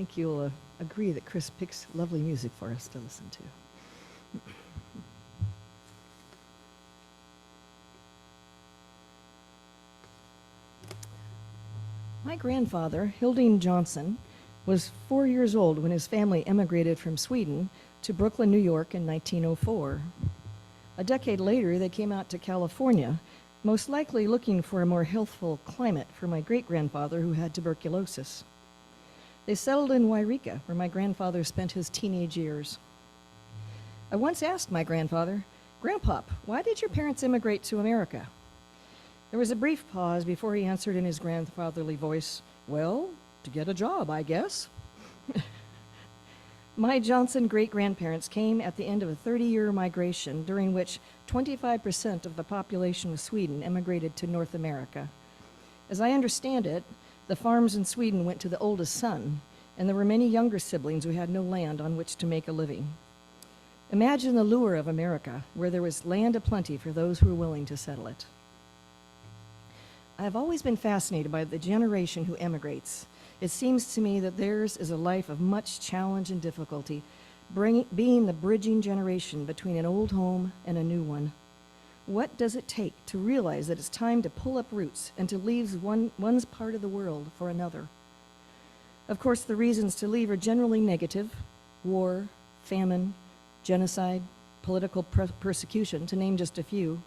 think you'll agree that Chris picks lovely music for us to listen to. My grandfather, Hilding Johnson, was 4 years old when his family emigrated from Sweden to Brooklyn, New York in 1904. A decade later, they came out to California, most likely looking for a more healthful climate for my great-grandfather who had tuberculosis. They settled in Wairika, where my grandfather spent his teenage years. I once asked my grandfather, "Grandpop, why did your parents immigrate to America?" There was a brief pause before he answered in his grandfatherly voice, "Well, to get a job, I guess." My Johnson great-grandparents came at the end of a 30-year migration during which 25% of the population of Sweden emigrated to North America. As I understand it, the farms in Sweden went to the oldest son, and there were many younger siblings who had no land on which to make a living. Imagine the lure of America, where there was land aplenty for those who were willing to settle it. I have always been fascinated by the generation who emigrates. It seems to me that theirs is a life of much challenge and difficulty, being the bridging generation between an old home and a new one. What does it take to realize that it's time to pull up roots and to leave one's part of the world for another? Of course, the reasons to leave are generally negative: war, famine, genocide, political persecution, to name just a few.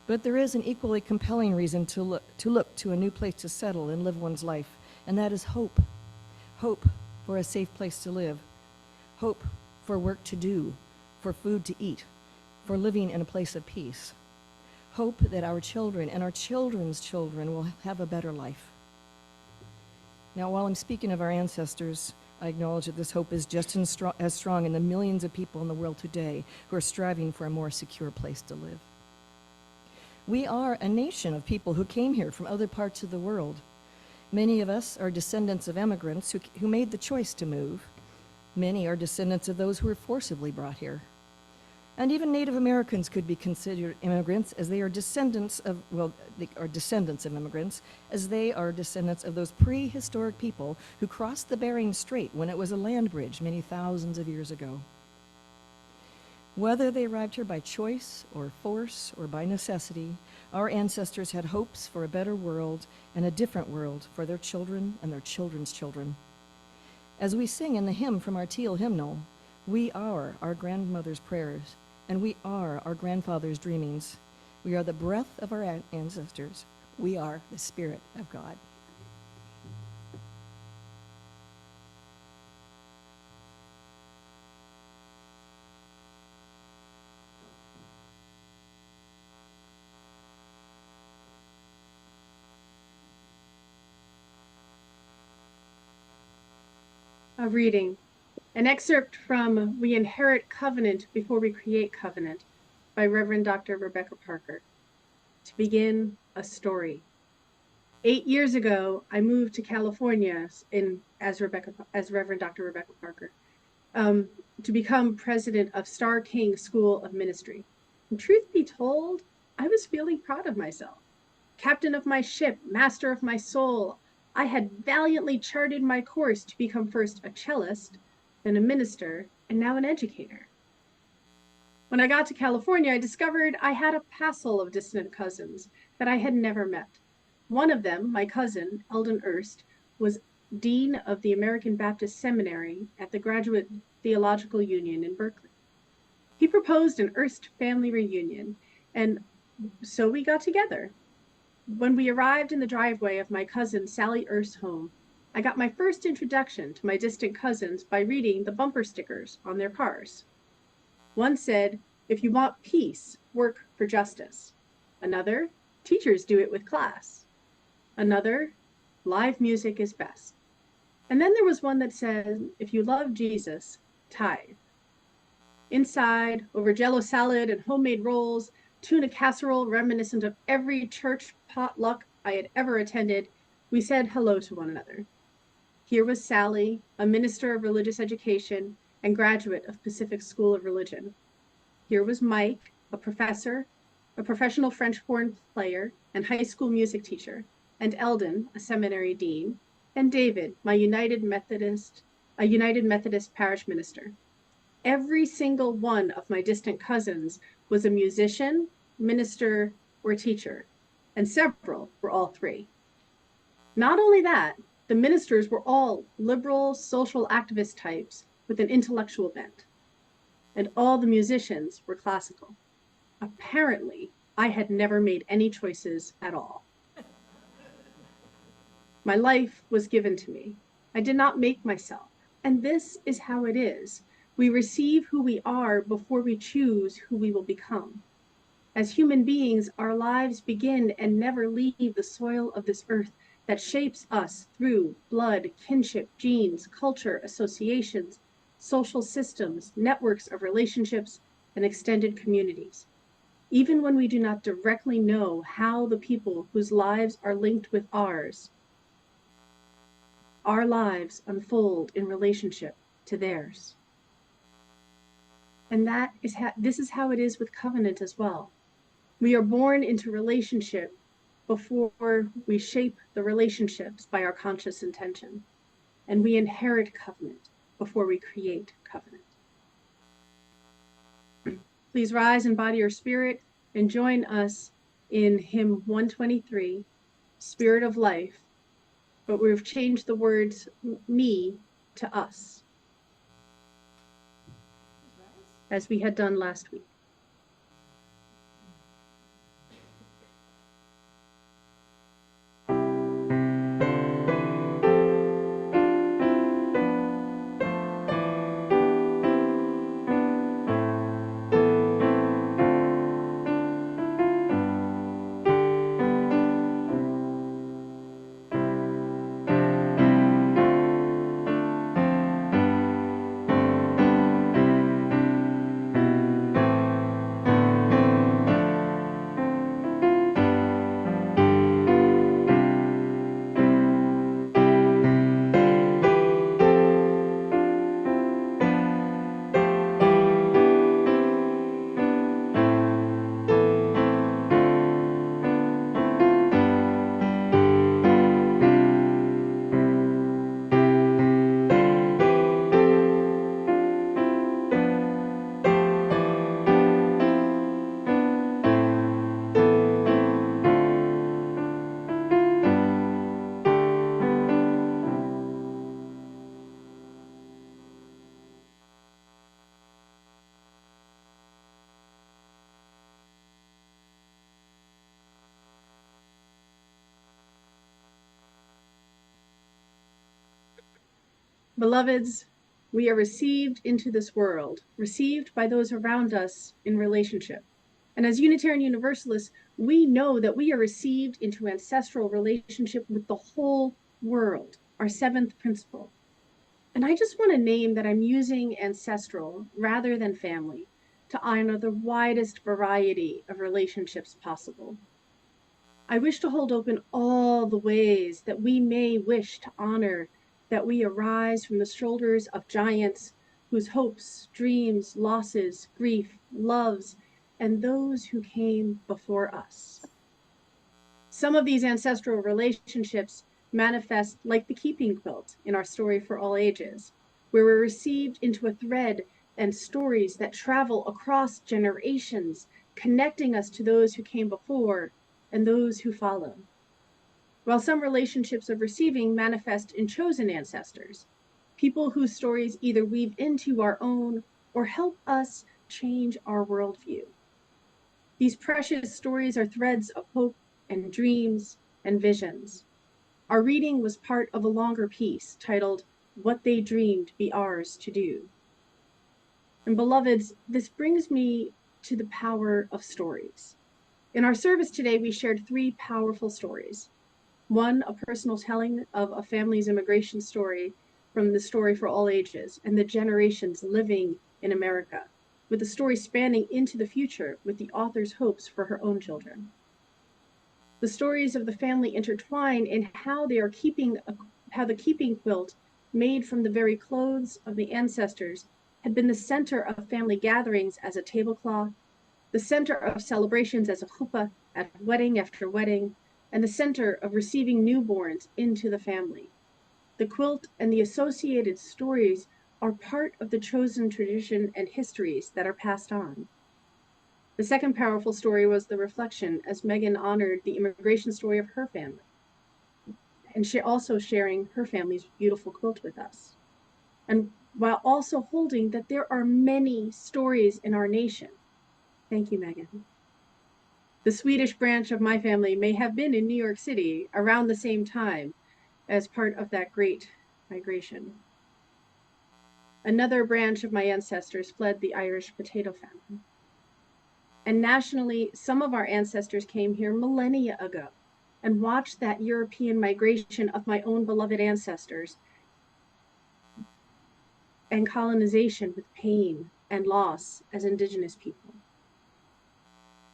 But there is an equally compelling reason to look to a new place to settle and live one's life, and that is hope. Hope for a safe place to live. Hope for work to do, for food to eat, for living in a place of peace. Hope that our children and our children's children will have a better life. Now, while I'm speaking of our ancestors, I acknowledge that this hope is just as strong in the millions of people in the world today who are striving for a more secure place to live. We are a nation of people who came here from other parts of the world. Many of us are descendants of immigrants who made the choice to move. Many are descendants of those who were forcibly brought here. And even Native Americans could be considered immigrants, as they are descendants of, they are descendants of immigrants, as they are descendants of those prehistoric people who crossed the Bering Strait when it was a land bridge many thousands of years ago. Whether they arrived here by choice or force or by necessity, our ancestors had hopes for a better world and a different world for their children and their children's children. As we sing in the hymn from our Teal hymnal, we are our grandmother's prayers, and we are our grandfather's dreamings. We are the breath of our ancestors. We are the Spirit of God. A reading, an excerpt from We Inherit Covenant Before We Create Covenant by Reverend Dr. Rebecca Parker. To begin, a story. 8 years ago, I moved to California as Reverend Dr. Rebecca Parker to become president of Star King School of Ministry. And truth be told, I was feeling proud of myself. Captain of my ship, master of my soul, I had valiantly charted my course to become first a cellist, then a minister, and now an educator. When I got to California, I discovered I had a passel of distant cousins that I had never met. One of them, my cousin, Eldon Erst, was dean of the American Baptist Seminary at the Graduate Theological Union in Berkeley. He proposed an Erst family reunion, and so we got together. When we arrived in the driveway of my cousin Sally Erst's home, I got my first introduction to my distant cousins by reading the bumper stickers on their cars. One said, "If you want peace, work for justice." Another, "Teachers do it with class." Another, "Live music is best." And then there was one that said, "If you love Jesus, tithe." Inside, over Jell-O salad and homemade rolls, tuna casserole reminiscent of every church potluck I had ever attended, we said hello to one another. Here was Sally, a minister of religious education and graduate of Pacific School of Religion. Here was Mike, a professor, a professional French horn player and high school music teacher, and Eldon, a seminary dean, and David, my United Methodist a United Methodist parish minister. Every single one of my distant cousins was a musician, minister, or teacher, and several were all three. Not only that, the ministers were all liberal social activist types with an intellectual bent, and all the musicians were classical. Apparently, I had never made any choices at all. My life was given to me. I did not make myself. And this is how it is. We receive who we are before we choose who we will become. As human beings, our lives begin and never leave the soil of this earth that shapes us through blood, kinship, genes, culture, associations, social systems, networks of relationships, and extended communities. Even when we do not directly know how the people whose lives are linked with ours, our lives unfold in relationship to theirs. And this is how it is with covenant as well. We are born into relationship before we shape the relationships by our conscious intention. And we inherit covenant before we create covenant. Please rise in body or spirit and join us in hymn 123, Spirit of Life, but we've changed the words me to us, as we had done last week. Beloveds, we are received into this world, received by those around us in relationship. And as Unitarian Universalists, we know that we are received into ancestral relationship with the whole world, our seventh principle. And I just want to name that I'm using ancestral rather than family to honor the widest variety of relationships possible. I wish to hold open all the ways that we may wish to honor that we arise from the shoulders of giants whose hopes, dreams, losses, grief, loves, and those who came before us. Some of these ancestral relationships manifest like the keeping quilt in our story for all ages, where we're received into a thread and stories that travel across generations, connecting us to those who came before and those who follow. While some relationships of receiving manifest in chosen ancestors, people whose stories either weave into our own or help us change our worldview. These precious stories are threads of hope and dreams and visions. Our reading was part of a longer piece titled, What They Dreamed Be Ours to Do. And beloveds, this brings me to the power of stories. In our service today, we shared three powerful stories. One, a personal telling of a family's immigration story from the Story for All Ages and the generations living in America, with the story spanning into the future with the author's hopes for her own children. The stories of the family intertwine in how the keeping quilt made from the very clothes of the ancestors had been the center of family gatherings as a tablecloth, the center of celebrations as a chuppah at wedding after wedding, and the center of receiving newborns into the family. The quilt and the associated stories are part of the chosen tradition and histories that are passed on. The second powerful story was the reflection, as Megan honored the immigration story of her family, and she also sharing her family's beautiful quilt with us. And while also holding that there are many stories in our nation. Thank you, Megan. The Swedish branch of my family may have been in New York City around the same time as part of that great migration. Another branch of my ancestors fled the Irish potato famine. And nationally, some of our ancestors came here millennia ago and watched that European migration of my own beloved ancestors and colonization with pain and loss as Indigenous people.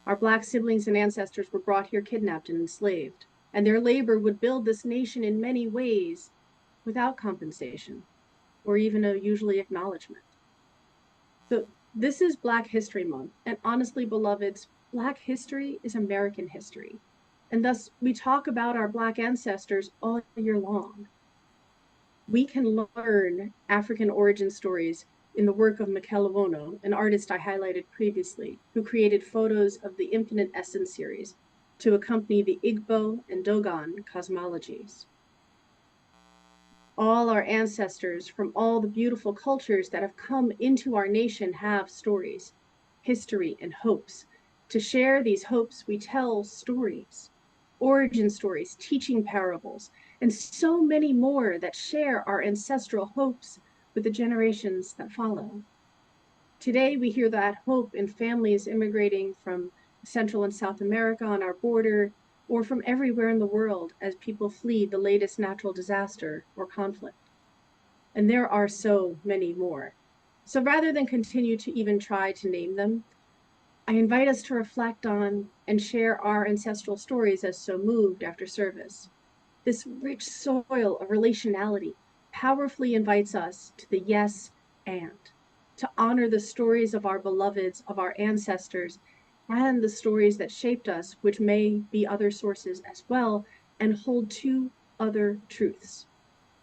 Our Black siblings and ancestors were brought here kidnapped and enslaved, and their labor would build this nation in many ways without compensation or even a usually acknowledgement. So this is Black History Month, and honestly, beloveds, Black history is American history. And thus, we talk about our Black ancestors all year long. We can learn African origin stories in the work of Mikel Owono, an artist I highlighted previously, who created photos of the Infinite Essence series to accompany the Igbo and Dogon cosmologies. All our ancestors from all the beautiful cultures that have come into our nation have stories, history, and hopes. To share these hopes, we tell stories, origin stories, teaching parables, and so many more that share our ancestral hopes with the generations that follow. Today, we hear that hope in families immigrating from Central and South America on our border, or from everywhere in the world as people flee the latest natural disaster or conflict. And there are so many more. So rather than continue to even try to name them, I invite us to reflect on and share our ancestral stories as so moved after service. This rich soil of relationality powerfully invites us to the yes and to honor the stories of our beloveds, of our ancestors, and the stories that shaped us, which may be other sources as well, and hold two other truths.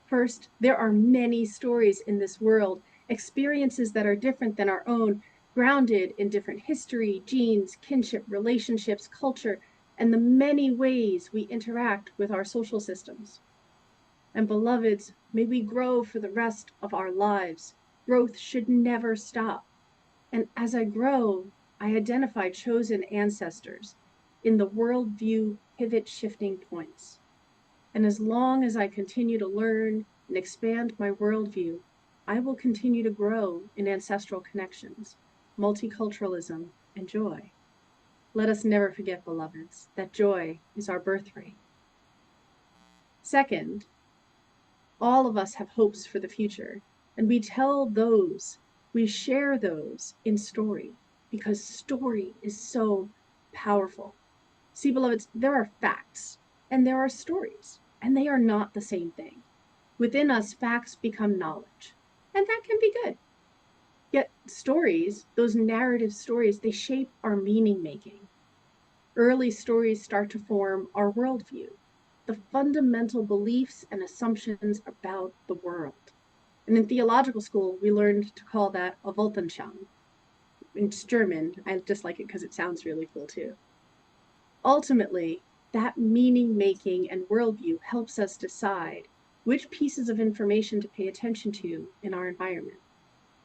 First, there are many stories in this world, experiences that are different than our own, grounded in different history, genes, kinship, relationships, culture, and the many ways we interact with our social systems. And beloveds, may we grow for the rest of our lives. Growth should never stop. And as I grow, I identify chosen ancestors in the worldview pivot shifting points. And as long as I continue to learn and expand my worldview, I will continue to grow in ancestral connections, multiculturalism, and joy. Let us never forget, beloveds, that joy is our birthright. Second, all of us have hopes for the future, and we tell those, we share those in story, because story is so powerful. See, beloveds, there are facts and there are stories, and they are not the same thing. Within us, facts become knowledge, and that can be good. Yet stories, those narrative stories, they shape our meaning making. Early stories start to form our worldview, the fundamental beliefs and assumptions about the world. And in theological school, we learned to call that a Weltanschauung. It's German. I just like it because it sounds really cool too. Ultimately, that meaning making and worldview helps us decide which pieces of information to pay attention to in our environment.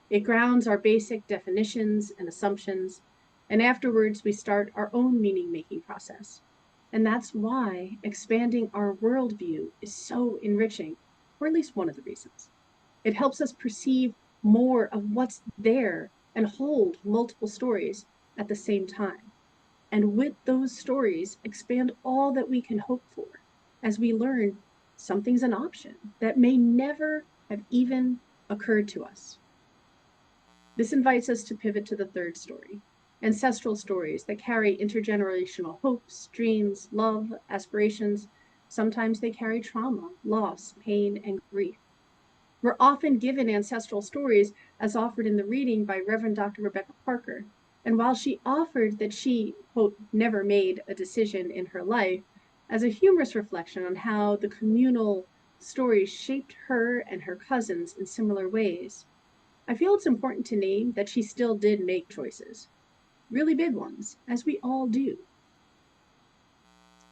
It grounds our basic definitions and assumptions, and afterwards we start our own meaning making process. And that's why expanding our worldview is so enriching, or at least one of the reasons. It helps us perceive more of what's there and hold multiple stories at the same time. And with those stories, expand all that we can hope for as we learn something's an option that may never have even occurred to us. This invites us to pivot to the third story, ancestral stories that carry intergenerational hopes, dreams, love, aspirations. Sometimes they carry trauma, loss, pain, and grief. We're often given ancestral stories as offered in the reading by Reverend Dr. Rebecca Parker. And while she offered that she, quote, never made a decision in her life, as a humorous reflection on how the communal stories shaped her and her cousins in similar ways, I feel it's important to name that she still did make choices, really big ones, as we all do.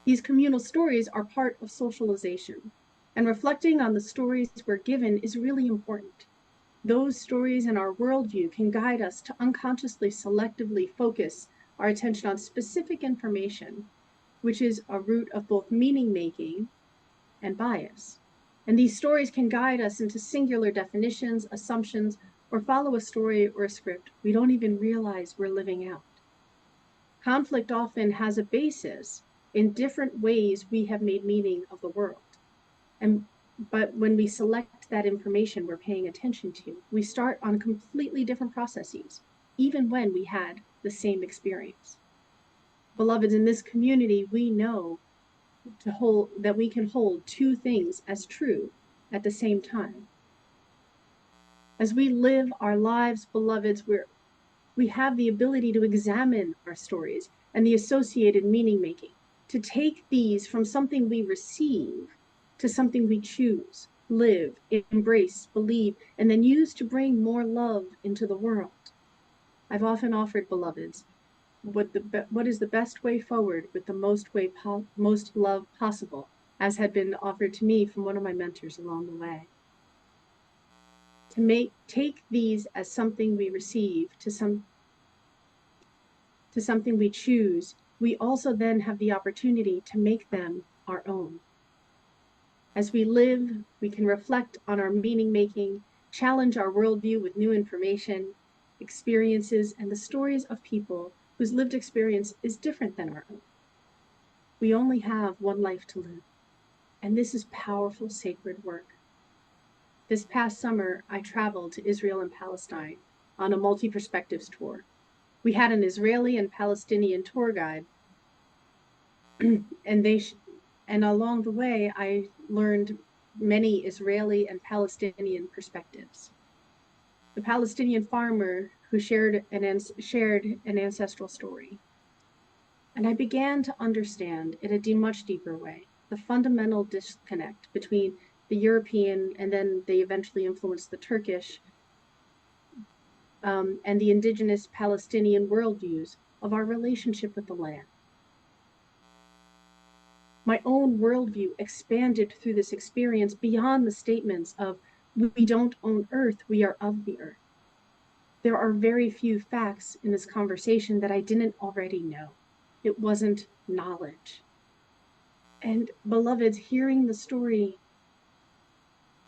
These communal stories are part of socialization, and reflecting on the stories we're given is really important. Those stories in our worldview can guide us to unconsciously selectively focus our attention on specific information, which is a root of both meaning making and bias. And these stories can guide us into singular definitions, assumptions, or follow a story or a script we don't even realize we're living out. Conflict often has a basis in different ways we have made meaning of the world. But when we select that information we're paying attention to, we start on completely different processes, even when we had the same experience. Beloveds, in this community, we know that we can hold two things as true at the same time. As we live our lives, beloveds, we have the ability to examine our stories and the associated meaning making, to take these from something we receive to something we choose, live, embrace, believe, and then use to bring more love into the world. I've often offered, beloveds, what is the best way forward with the most love possible, as had been offered to me from one of my mentors along the way. To take these as something we receive to something we choose, we also then have the opportunity to make them our own. As we live, we can reflect on our meaning making, challenge our worldview with new information, experiences, and the stories of people whose lived experience is different than our own. We only have one life to live, and this is powerful, sacred work. This past summer, I traveled to Israel and Palestine on a multi-perspectives tour. We had an Israeli and Palestinian tour guide, and along the way, I learned many Israeli and Palestinian perspectives. The Palestinian farmer who shared an ancestral story. And I began to understand in a much deeper way the fundamental disconnect between the European, and then they eventually influenced the Turkish, and the indigenous Palestinian worldviews of our relationship with the land. My own worldview expanded through this experience beyond the statements of, we don't own Earth, we are of the Earth. There are very few facts in this conversation that I didn't already know. It wasn't knowledge. And beloveds, hearing the story,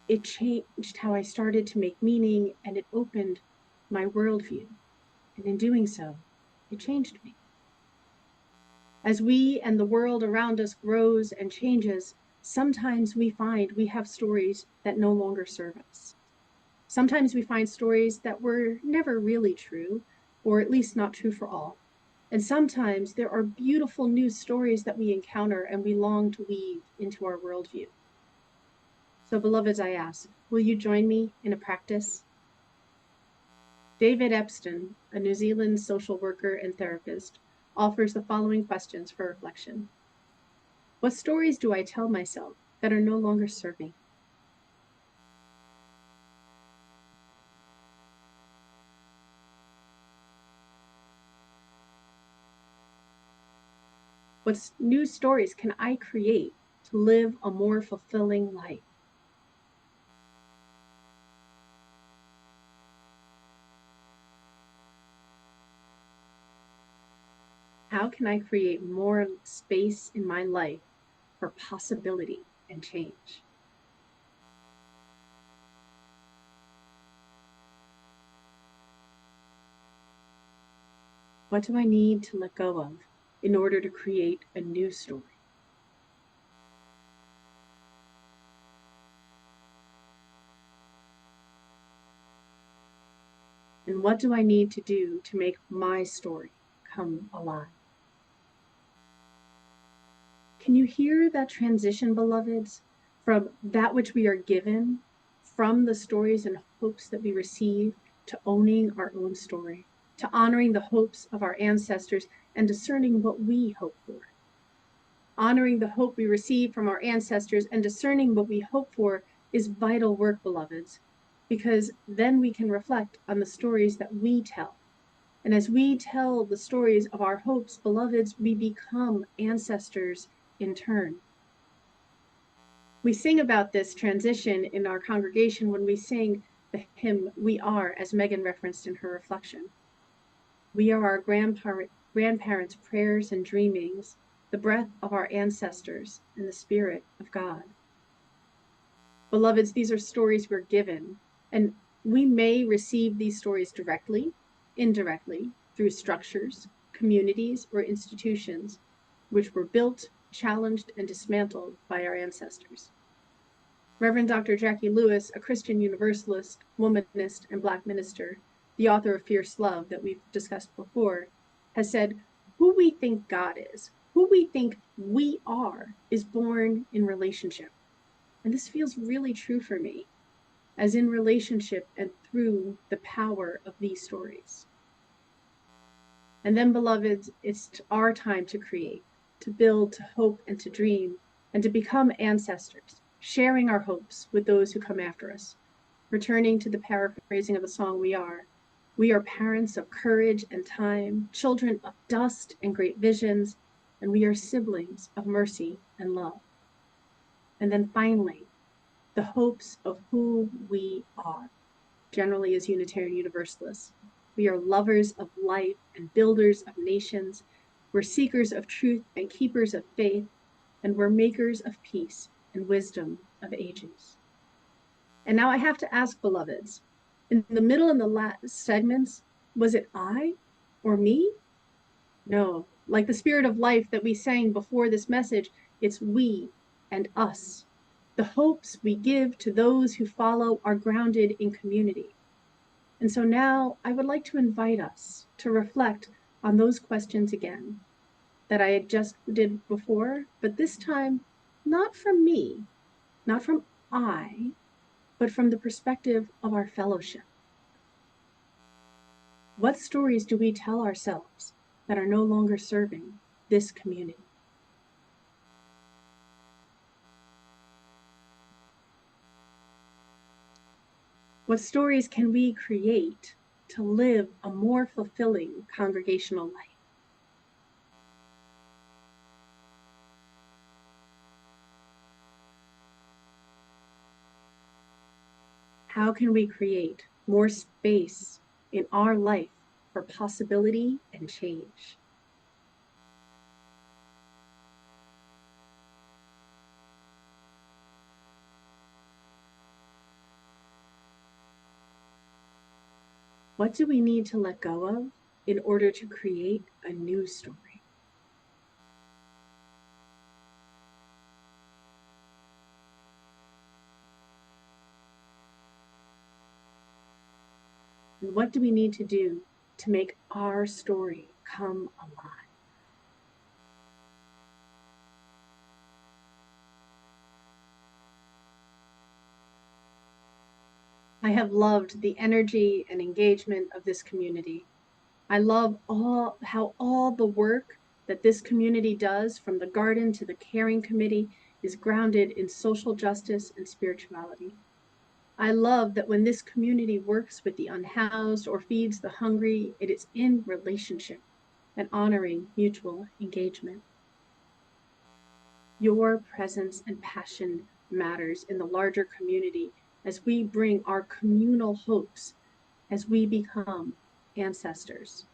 it changed how I started to make meaning, and it opened my worldview. And in doing so, it changed me. As we and the world around us grows and changes, sometimes we find we have stories that no longer serve us. Sometimes we find stories that were never really true, or at least not true for all. And sometimes there are beautiful new stories that we encounter and we long to weave into our worldview. So, beloveds, I ask, will you join me in a practice? David Epstein, a New Zealand social worker and therapist, offers the following questions for reflection. What stories do I tell myself that are no longer serving? What new stories can I create to live a more fulfilling life? How can I create more space in my life for possibility and change? What do I need to let go of in order to create a new story? And what do I need to do to make my story come alive? Can you hear that transition, beloveds, from that which we are given, from the stories and hopes that we receive, to owning our own story, to honoring the hopes of our ancestors, and discerning what we hope for? Honoring the hope we receive from our ancestors and discerning what we hope for is vital work, beloveds, because then we can reflect on the stories that we tell. And as we tell the stories of our hopes, beloveds, we become ancestors in turn. We sing about this transition in our congregation when we sing the hymn, We Are, as Megan referenced in her reflection. We are our grandparents' prayers and dreamings, the breath of our ancestors, and the Spirit of God. Beloveds, these are stories we're given, and we may receive these stories directly, indirectly, through structures, communities, or institutions which were built, challenged, and dismantled by our ancestors. Reverend Dr. Jackie Lewis, a Christian Universalist, womanist, and Black minister, the author of Fierce Love that we've discussed before, has said, who we think God is, who we think we are, is born in relationship. And this feels really true for me, as in relationship and through the power of these stories. And then, beloveds, it's our time to create, to build, to hope, and to dream, and to become ancestors, sharing our hopes with those who come after us. Returning to the paraphrasing of the song, We are parents of courage and time, children of dust and great visions, and we are siblings of mercy and love. And then finally, the hopes of who we are, generally as Unitarian Universalists. We are lovers of life and builders of nations. We're seekers of truth and keepers of faith, and we're makers of peace and wisdom of ages. And now I have to ask, beloveds, in the middle and the last segments, was it I or me? No, like the spirit of life that we sang before this message, it's we and us. The hopes we give to those who follow are grounded in community. And so now I would like to invite us to reflect on those questions again that I had just did before, but this time not from me, not from I, but from the perspective of our fellowship. What stories do we tell ourselves that are no longer serving this community? What stories can we create to live a more fulfilling congregational life? How can we create more space in our life for possibility and change? What do we need to let go of in order to create a new story? And what do we need to do to make our story come alive? I have loved the energy and engagement of this community. I love how all the work that this community does, from the garden to the caring committee, is grounded in social justice and spirituality. I love that when this community works with the unhoused or feeds the hungry, it is in relationship and honoring mutual engagement. Your presence and passion matters in the larger community as we bring our communal hopes as we become ancestors.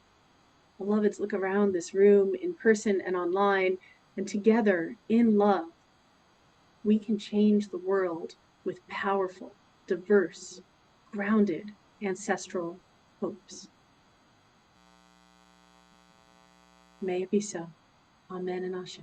Beloveds, look around this room in person and online, and together in love, we can change the world with powerful, diverse, grounded ancestral hopes. May it be so. Amen and Ashe.